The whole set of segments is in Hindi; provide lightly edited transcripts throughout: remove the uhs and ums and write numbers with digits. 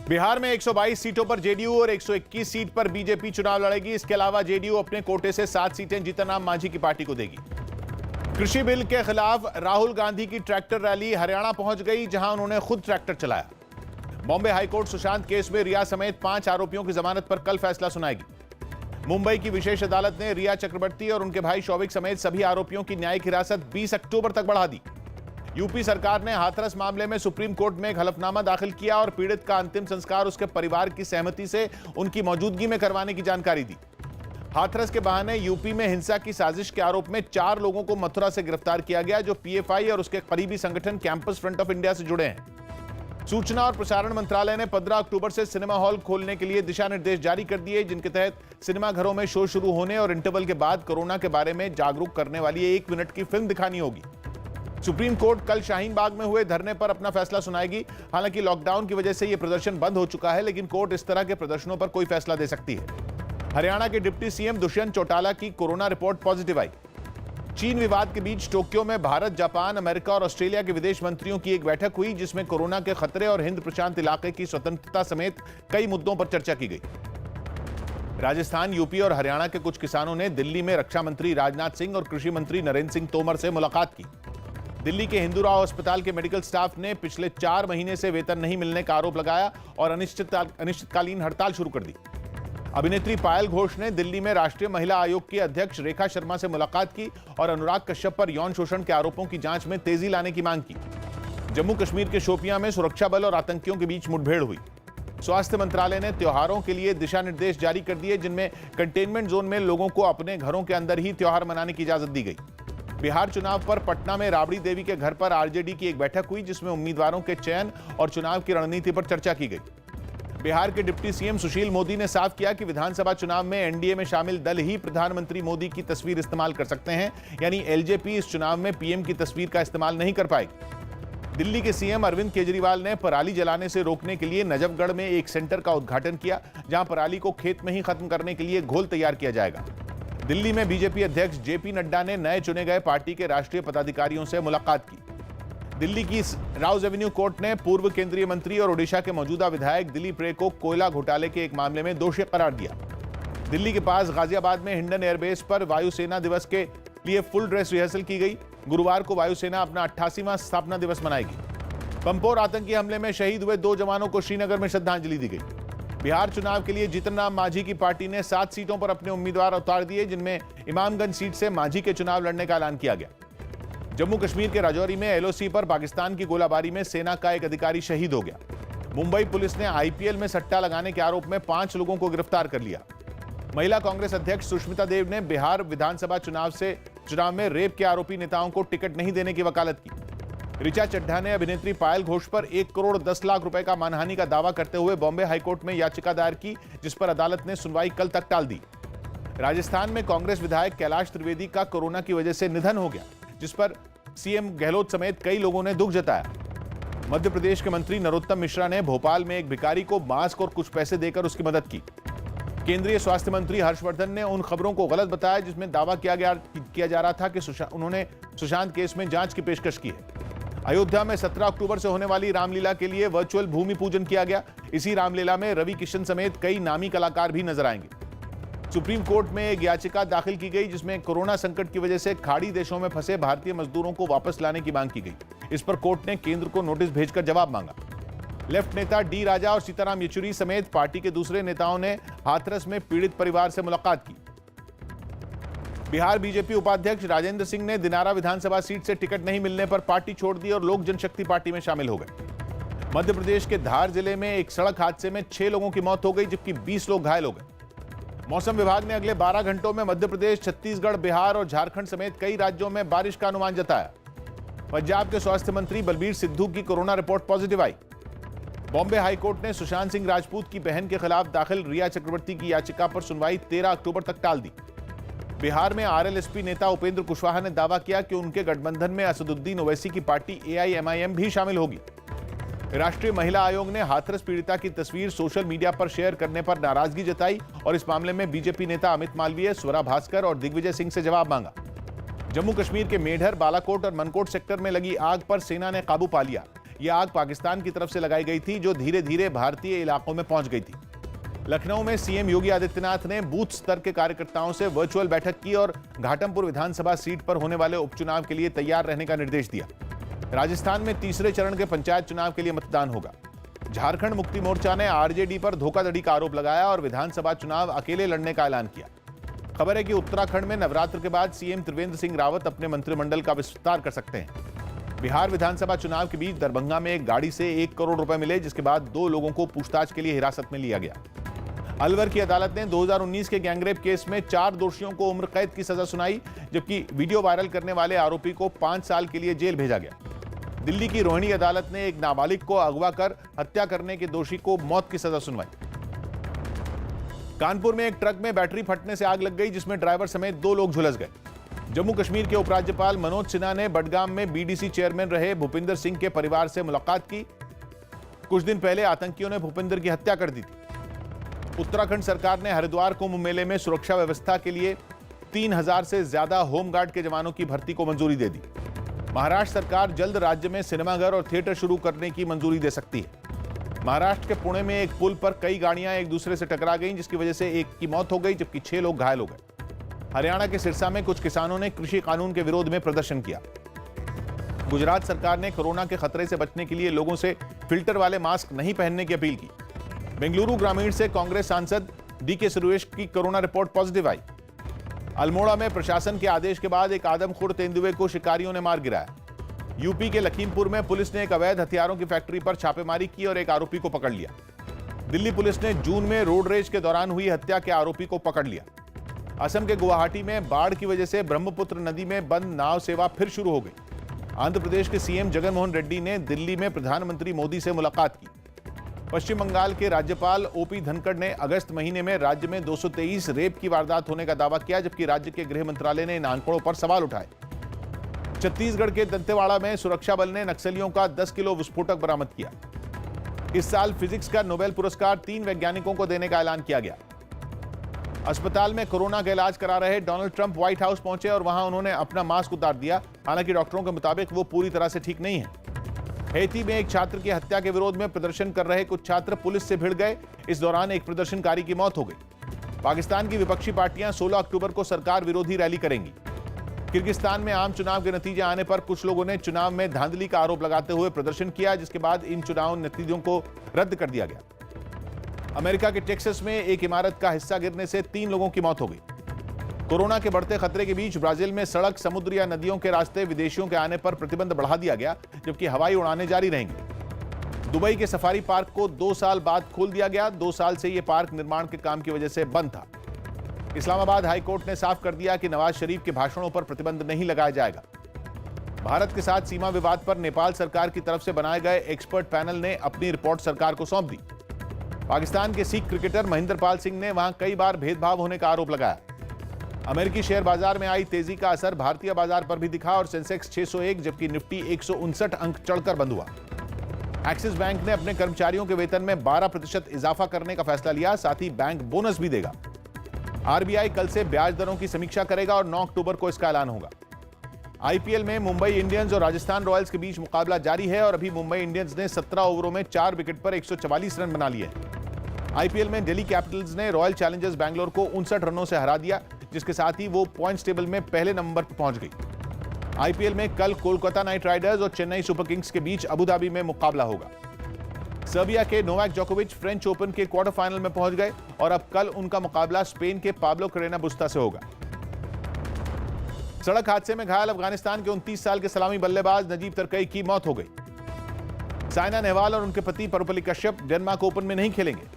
बिहार में 122 सीटों पर जेडीयू और 121 सीट पर बीजेपी चुनाव लड़ेगी। इसके अलावा जेडीयू अपने कोटे से 7 सीटें जीतनराम मांझी की पार्टी को देगी। कृषि बिल के खिलाफ राहुल गांधी की ट्रैक्टर रैली हरियाणा पहुंच गई, जहां उन्होंने खुद ट्रैक्टर चलाया। बॉम्बे हाईकोर्ट सुशांत केस में रिया समेत 5 आरोपियों की जमानत पर कल फैसला सुनाएगी। मुंबई की विशेष अदालत ने रिया चक्रवर्ती और उनके भाई शौविक समेत सभी आरोपियों की न्यायिक हिरासत 20 अक्टूबर तक बढ़ा दी। यूपी सरकार ने हाथरस मामले में सुप्रीम कोर्ट में एक हलफनामा दाखिल किया और पीड़ित का अंतिम संस्कार उसके परिवार की सहमति से उनकी मौजूदगी में करवाने की जानकारी दी। हाथरस के बहाने यूपी में हिंसा की साजिश के आरोप में 4 लोगों को मथुरा से गिरफ्तार किया गया, जो पीएफआई और उसके करीबी संगठन कैंपस फ्रंट ऑफ इंडिया से जुड़े हैं। सूचना और प्रसारण मंत्रालय ने 15 अक्टूबर से सिनेमा हॉल खोलने के लिए दिशा निर्देश जारी कर दिए, जिनके तहत सिनेमाघरों में शो शुरू होने और इंटरवल के बाद कोरोना के बारे में जागरूक करने वाली 1 मिनट की फिल्म दिखानी होगी। सुप्रीम कोर्ट कल शाहीन बाग में हुए धरने पर अपना फैसला सुनाएगी। हालांकि लॉकडाउन की वजह से यह प्रदर्शन बंद हो चुका है, लेकिन कोर्ट इस तरह के प्रदर्शनों पर कोई फैसला दे सकती है। हरियाणा के डिप्टी सीएम दुष्यंत चौटाला की कोरोना रिपोर्ट पॉजिटिव आई। चीन विवाद के बीच टोक्यो में भारत, जापान, अमेरिका और ऑस्ट्रेलिया के विदेश मंत्रियों की एक बैठक हुई, जिसमें कोरोना के खतरे और हिंद प्रशांत इलाके की स्वतंत्रता समेत कई मुद्दों पर चर्चा की गई। राजस्थान, यूपी और हरियाणा के कुछ किसानों ने दिल्ली में रक्षा मंत्री राजनाथ सिंह और कृषि मंत्री नरेंद्र सिंह तोमर से मुलाकात की। दिल्ली के हिंदूराव अस्पताल के मेडिकल स्टाफ ने पिछले 4 महीने से वेतन नहीं मिलने का आरोप लगाया और अनिश्चितकालीन हड़ताल शुरू कर दी। अभिनेत्री पायल घोष ने दिल्ली में राष्ट्रीय महिला आयोग की अध्यक्ष रेखा शर्मा से मुलाकात की और अनुराग कश्यप पर यौन शोषण के आरोपों की जांच में तेजी लाने की मांग की। जम्मू कश्मीर के शोपियां में सुरक्षा बल और आतंकियों के बीच मुठभेड़ हुई। स्वास्थ्य मंत्रालय ने त्योहारों के लिए दिशा निर्देश जारी कर दिए, जिनमें कंटेनमेंट जोन में लोगों को अपने घरों के अंदर ही त्योहार मनाने की इजाजत दी गई। बिहार चुनाव पर पटना में राबड़ी देवी के घर पर आरजेडी की एक बैठक हुई, जिसमें उम्मीदवारों के चयन और चुनाव की रणनीति पर चर्चा की गई। बिहार के डिप्टी सीएम सुशील मोदी ने साफ किया कि विधानसभा चुनाव में एनडीए में शामिल दल ही प्रधानमंत्री मोदी की तस्वीर इस्तेमाल कर सकते हैं, यानी एलजेपी इस चुनाव में पीएम की तस्वीर का इस्तेमाल नहीं कर पाएगी। दिल्ली के सीएम अरविंद केजरीवाल ने पराली जलाने से रोकने के लिए नजफगढ़ में एक सेंटर का उद्घाटन किया, जहां पराली को खेत में ही खत्म करने के लिए घोल तैयार किया जाएगा। दिल्ली में बीजेपी अध्यक्ष जेपी नड्डा ने नए चुने गए पार्टी के राष्ट्रीय पदाधिकारियों से मुलाकात की। दिल्ली की राउज एवेन्यू कोर्ट ने पूर्व केंद्रीय मंत्री और ओडिशा के मौजूदा विधायक दिलीप रे को कोयला घोटाले के एक मामले में दोषी करार दिया। दिल्ली के पास गाजियाबाद में हिंडन एयरबेस पर वायुसेना दिवस के लिए फुल ड्रेस रिहर्सल की गई। गुरुवार को वायुसेना अपना 88वां स्थापना दिवस मनाएगी। पंपोर आतंकी हमले में शहीद हुए 2 जवानों को श्रीनगर में श्रद्धांजलि दी गई। बिहार चुनाव के लिए जीतनराम मांझी की पार्टी ने 7 सीटों पर अपने उम्मीदवार उतार दिए, जिनमें इमामगंज सीट से मांझी के चुनाव लड़ने का ऐलान किया गया। जम्मू कश्मीर के राजौरी में एलओसी पर पाकिस्तान की गोलाबारी में सेना का एक अधिकारी शहीद हो गया। मुंबई पुलिस ने आईपीएल में सट्टा लगाने के आरोप में 5 लोगों को गिरफ्तार कर लिया। महिला कांग्रेस अध्यक्ष सुष्मिता देव ने बिहार विधानसभा चुनाव में रेप के आरोपी नेताओं को टिकट नहीं देने की वकालत की। ऋचा चड्ढा ने अभिनेत्री पायल घोष पर 1 करोड़ 10 लाख रुपए का मानहानि का दावा करते हुए बॉम्बे हाईकोर्ट में याचिका दायर की, जिस पर अदालत ने सुनवाई कल तक टाल दी। राजस्थान में कांग्रेस विधायक कैलाश त्रिवेदी का कोरोना की वजह से निधन हो गया, जिस पर सीएम गहलोत समेत कई लोगों ने दुख जताया। मध्य प्रदेश के मंत्री नरोत्तम मिश्रा ने भोपाल में एक भिखारी को मास्क और कुछ पैसे देकर उसकी मदद की। केंद्रीय स्वास्थ्य मंत्री हर्षवर्धन ने उन खबरों को गलत बताया, जिसमें दावा किया जा रहा था कि उन्होंने सुशांत केस में जांच की पेशकश की है। अयोध्या में 17 अक्टूबर से होने वाली रामलीला के लिए वर्चुअल भूमि पूजन किया गया। इसी रामलीला में रवि किशन समेत कई नामी कलाकार भी नजर आएंगे। सुप्रीम कोर्ट में एक याचिका दाखिल की गई, जिसमें कोरोना संकट की वजह से खाड़ी देशों में फंसे भारतीय मजदूरों को वापस लाने की मांग की गई। इस पर कोर्ट ने केंद्र को नोटिस भेजकर जवाब मांगा। लेफ्ट नेता डी राजा और सीताराम येचुरी समेत पार्टी के दूसरे नेताओं ने हाथरस में पीड़ित परिवार से मुलाकात की। बिहार बीजेपी उपाध्यक्ष राजेंद्र सिंह ने दिनारा विधानसभा सीट से टिकट नहीं मिलने पर पार्टी छोड़ दी और लोक जनशक्ति पार्टी में शामिल हो गए। मध्य प्रदेश के धार जिले में एक सड़क हादसे में 6 लोगों की मौत हो गई, जबकि 20 लोग घायल हो गए। मौसम विभाग ने अगले 12 घंटों में मध्य प्रदेश, छत्तीसगढ़, बिहार और झारखंड समेत कई राज्यों में बारिश का अनुमान जताया। पंजाब के स्वास्थ्य मंत्री बलबीर सिद्धू की कोरोना रिपोर्ट पॉजिटिव आई। बॉम्बे हाईकोर्ट ने सुशांत सिंह राजपूत की बहन के खिलाफ दाखिल रिया चक्रवर्ती की याचिका पर सुनवाई 13 अक्टूबर तक टाल दी। बिहार में आरएलएसपी नेता उपेंद्र कुशवाहा ने दावा किया कि उनके गठबंधन में असदुद्दीन ओवैसी की पार्टी एआईएमआईएम भी शामिल होगी। राष्ट्रीय महिला आयोग ने हाथरस पीड़िता की तस्वीर सोशल मीडिया पर शेयर करने पर नाराजगी जताई और इस मामले में बीजेपी नेता अमित मालवीय, स्वरा भास्कर और दिग्विजय सिंह से जवाब मांगा। जम्मू कश्मीर के मेढर, बालाकोट और मनकोट सेक्टर में लगी आग पर सेना ने काबू पा लिया। यह आग पाकिस्तान की तरफ से लगाई गई थी, जो धीरे धीरे भारतीय इलाकों में पहुंच गई थी। लखनऊ में सीएम योगी आदित्यनाथ ने बूथ स्तर के कार्यकर्ताओं से वर्चुअल बैठक की और घाटमपुर विधानसभा सीट पर होने वाले उपचुनाव के लिए तैयार रहने का निर्देश दिया। राजस्थान में तीसरे चरण के पंचायत चुनाव के लिए मतदान होगा। झारखंड मुक्ति मोर्चा ने आरजेडी पर धोखाधड़ी का आरोप लगाया और विधानसभा चुनाव अकेले लड़ने का ऐलान किया। खबर है कि उत्तराखंड में नवरात्र के बाद सीएम त्रिवेंद्र सिंह रावत अपने मंत्रिमंडल का विस्तार कर सकते हैं। बिहार विधानसभा चुनाव के बीच दरभंगा में एक गाड़ी से 1 करोड़ रुपए मिले, जिसके बाद 2 लोगों को पूछताछ के लिए हिरासत में लिया गया। अलवर की अदालत ने 2019 के गैंगरेप केस में 4 दोषियों को उम्र कैद की सजा सुनाई, जबकि वीडियो वायरल करने वाले आरोपी को 5 साल के लिए जेल भेजा गया। दिल्ली की रोहिणी अदालत ने एक नाबालिग को अगवा कर हत्या करने के दोषी को मौत की सजा सुनवाई। कानपुर में एक ट्रक में बैटरी फटने से आग लग गई, जिसमें ड्राइवर समेत 2 लोग झुलस गए। जम्मू कश्मीर के उपराज्यपाल मनोज सिन्हा ने बडगाम में बीडीसी चेयरमैन रहे भूपिंदर सिंह के परिवार से मुलाकात की। कुछ दिन पहले आतंकियों ने भूपिंदर की हत्या कर दी थी। उत्तराखंड सरकार ने हरिद्वार कुंभ मेले में सुरक्षा व्यवस्था के लिए 3000 से ज्यादा होमगार्ड के जवानों की भर्ती को मंजूरी दे दी। महाराष्ट्र सरकार जल्द राज्य में सिनेमाघर और थिएटर शुरू करने की मंजूरी दे सकती है। महाराष्ट्र के पुणे में एक पुल पर कई गाड़ियां एक दूसरे से टकरा गईं, जिसकी वजह से एक की मौत हो गई, जबकि 6 लोग घायल हो गए। हरियाणा के सिरसा में कुछ किसानों ने कृषि कानून के विरोध में प्रदर्शन किया। गुजरात सरकार ने कोरोना के खतरे से बचने के लिए लोगों से फिल्टर वाले मास्क नहीं पहनने की अपील की। बेंगलुरु ग्रामीण से कांग्रेस सांसद डीके सुरेश की कोरोना रिपोर्ट पॉजिटिव आई। अल्मोड़ा में प्रशासन के आदेश के बाद एक आदमखोर तेंदुए को शिकारियों ने मार गिराया। यूपी के लखीमपुर में पुलिस ने एक अवैध हथियारों की फैक्ट्री पर छापेमारी की और एक आरोपी को पकड़ लिया। दिल्ली पुलिस ने जून में रोड रेज के दौरान हुई हत्या के आरोपी को पकड़ लिया। असम के गुवाहाटी में बाढ़ की वजह से ब्रह्मपुत्र नदी में बंद नाव सेवा फिर शुरू हो गई। आंध्र प्रदेश के सीएम जगनमोहन रेड्डी ने दिल्ली में प्रधानमंत्री मोदी से मुलाकात की। पश्चिम बंगाल के राज्यपाल ओपी धनखड़ ने अगस्त महीने में राज्य में 223 रेप की वारदात होने का दावा किया, जबकि राज्य के गृह मंत्रालय ने इन आंकड़ों पर सवाल उठाए। छत्तीसगढ़ के दंतेवाड़ा में सुरक्षा बल ने नक्सलियों का 10 किलो विस्फोटक बरामद किया। इस साल फिजिक्स का नोबेल पुरस्कार 3 वैज्ञानिकों को देने का ऐलान किया गया। अस्पताल में कोरोना का इलाज करा रहे डोनाल्ड ट्रंप व्हाइट हाउस पहुंचे और वहां उन्होंने अपना मास्क उतार दिया। हालांकि डॉक्टरों के मुताबिक वो पूरी तरह से ठीक नहीं है। हैती में एक छात्र की हत्या के विरोध में प्रदर्शन कर रहे कुछ छात्र पुलिस से भिड़ गए। इस दौरान एक प्रदर्शनकारी की मौत हो गई। पाकिस्तान की विपक्षी पार्टियां 16 अक्टूबर को सरकार विरोधी रैली करेंगी। किर्गिस्तान में आम चुनाव के नतीजे आने पर कुछ लोगों ने चुनाव में धांधली का आरोप लगाते हुए प्रदर्शन किया, जिसके बाद इन चुनाव नतीजों को रद्द कर दिया गया। अमेरिका के टेक्सास में एक इमारत का हिस्सा गिरने से 3 लोगों की मौत हो गई। कोरोना के बढ़ते खतरे के बीच ब्राजील में सड़क, समुद्र या नदियों के रास्ते विदेशियों के आने पर प्रतिबंध बढ़ा दिया गया, जबकि हवाई उड़ानें जारी रहेंगी। दुबई के सफारी पार्क को 2 साल बाद खोल दिया गया। 2 साल से यह पार्क निर्माण के काम की वजह से बंद था। इस्लामाबाद हाईकोर्ट ने साफ कर दिया कि नवाज शरीफ के भाषणों पर प्रतिबंध नहीं लगाया जाएगा। भारत के साथ सीमा विवाद पर नेपाल सरकार की तरफ से बनाए गए एक्सपर्ट पैनल ने अपनी रिपोर्ट सरकार को सौंप दी। पाकिस्तान के सिख क्रिकेटर महेंद्र पाल सिंह ने वहां कई बार भेदभाव होने का आरोप लगाया। अमेरिकी शेयर बाजार में आई तेजी का असर भारतीय बाजार पर भी दिखा और सेंसेक्स 601 जबकि निफ्टी 159 अंक चढ़कर बंद हुआ। एक्सिस बैंक ने अपने कर्मचारियों के वेतन में 12% इजाफा करने का फैसला लिया। साथ ही बैंक बोनस भी देगा। आरबीआई कल से ब्याज दरों की समीक्षा करेगा और 9 अक्टूबर को इसका ऐलान होगा। आईपीएल में मुंबई इंडियंस और राजस्थान रॉयल्स के बीच मुकाबला जारी है और अभी मुंबई इंडियंस ने 17 ओवरों में 4 विकेट पर 144 रन बना लिए हैं। आईपीएल में दिल्ली कैपिटल्स ने रॉयल चैलेंजर्स बैंगलोर को 59 रनों से हरा दिया, जिसके साथ ही वो पॉइंट्स टेबल में पहले नंबर पर पहुंच गई। आईपीएल में कल कोलकाता नाइट राइडर्स और चेन्नई सुपर किंग्स के बीच अबुधाबी में मुकाबला होगा। सर्बिया के नोवाक जोकोविच फ्रेंच ओपन के क्वार्टर फाइनल में पहुंच गए और अब कल उनका मुकाबला स्पेन के पाब्लो कैरेना बुस्ता से होगा। सड़क हादसे में घायल अफगानिस्तान के 29 साल के सलामी बल्लेबाज नजीब तरकई की मौत हो गई। साइना नेहवाल और उनके पति परुपल्ली कश्यप डेनमार्क ओपन में नहीं खेलेंगे।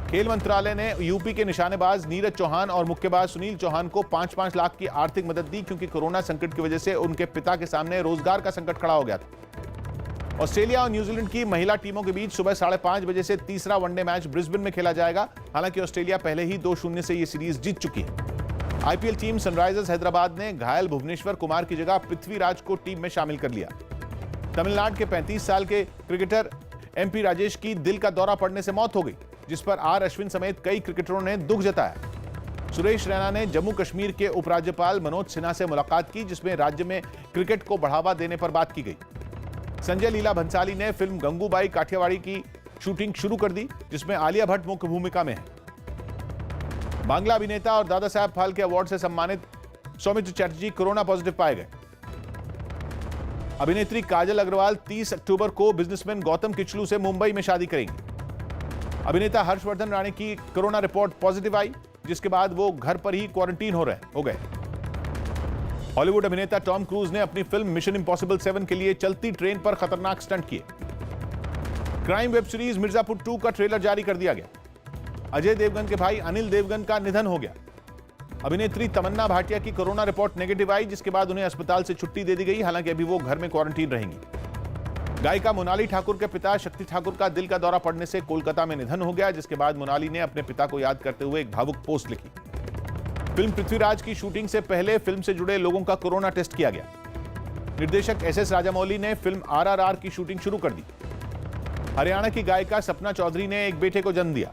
खेल मंत्रालय ने यूपी के निशानेबाज नीरज चौहान और मुक्केबाज सुनील चौहान को 5-5 लाख की आर्थिक मदद दी, क्योंकि कोरोना संकट की वजह से उनके पिता के सामने रोजगार का संकट खड़ा हो गया था। ऑस्ट्रेलिया और न्यूजीलैंड की महिला टीमों के बीच सुबह 5:30 बजे से तीसरा वनडे मैच ब्रिस्बेन में खेला जाएगा। हालांकि ऑस्ट्रेलिया पहले ही 2-0 से यह सीरीज जीत चुकी है। आईपीएल टीम सनराइजर्स हैदराबाद ने घायल भुवनेश्वर कुमार की जगह पृथ्वीराज को टीम में शामिल कर लिया। तमिलनाडु के 35 साल के क्रिकेटर एमपी राजेश की दिल का दौरा पड़ने से मौत हो गई, जिस पर आर अश्विन समेत कई क्रिकेटरों ने दुख जताया। सुरेश रैना ने जम्मू कश्मीर के उपराज्यपाल मनोज सिन्हा से मुलाकात की, जिसमें राज्य में क्रिकेट को बढ़ावा देने पर बात की गई। संजय लीला भंसाली ने फिल्म गंगूबाई काठियावाड़ी की शूटिंग शुरू कर दी, जिसमें आलिया भट्ट मुख्य भूमिका में है। बांग्ला अभिनेता और दादा साहब फाल्के अवार्ड से सम्मानित सौमित्र चटर्जी कोरोना पॉजिटिव पाए गए। अभिनेत्री काजल अग्रवाल 30 अक्टूबर को बिजनेसमैन गौतम किचलू से मुंबई में शादी करेंगी। अभिनेता हर्षवर्धन राणे की कोरोना रिपोर्ट पॉजिटिव आई, जिसके बाद वो घर पर ही क्वारंटीन हो गए। हॉलीवुड अभिनेता टॉम क्रूज ने अपनी फिल्म मिशन इंपॉसिबल 7 के लिए चलती ट्रेन पर खतरनाक स्टंट किए। क्राइम वेब सीरीज मिर्जापुर 2 का ट्रेलर जारी कर दिया गया। अजय देवगन के भाई अनिल देवगन का निधन हो गया। अभिनेत्री तमन्ना भाटिया की कोरोना रिपोर्ट नेगेटिव आई, जिसके बाद उन्हें अस्पताल से छुट्टी दे दी गई। हालांकि अभी वो घर में क्वारंटीन रहेंगी। गायिका मोनाली ठाकुर के पिता शक्ति ठाकुर का दिल का दौरा पड़ने से कोलकाता में निधन हो गया, जिसके बाद मोनाली ने अपने पिता को याद करते हुए एक भावुक पोस्ट लिखी। फिल्म पृथ्वीराज की शूटिंग से पहले फिल्म से जुड़े लोगों का कोरोना टेस्ट किया गया। निर्देशक एस राजामौली ने फिल्म RRR की शूटिंग शुरू कर दी। हरियाणा की गायिका सपना चौधरी ने एक बेटे को जन्म दिया।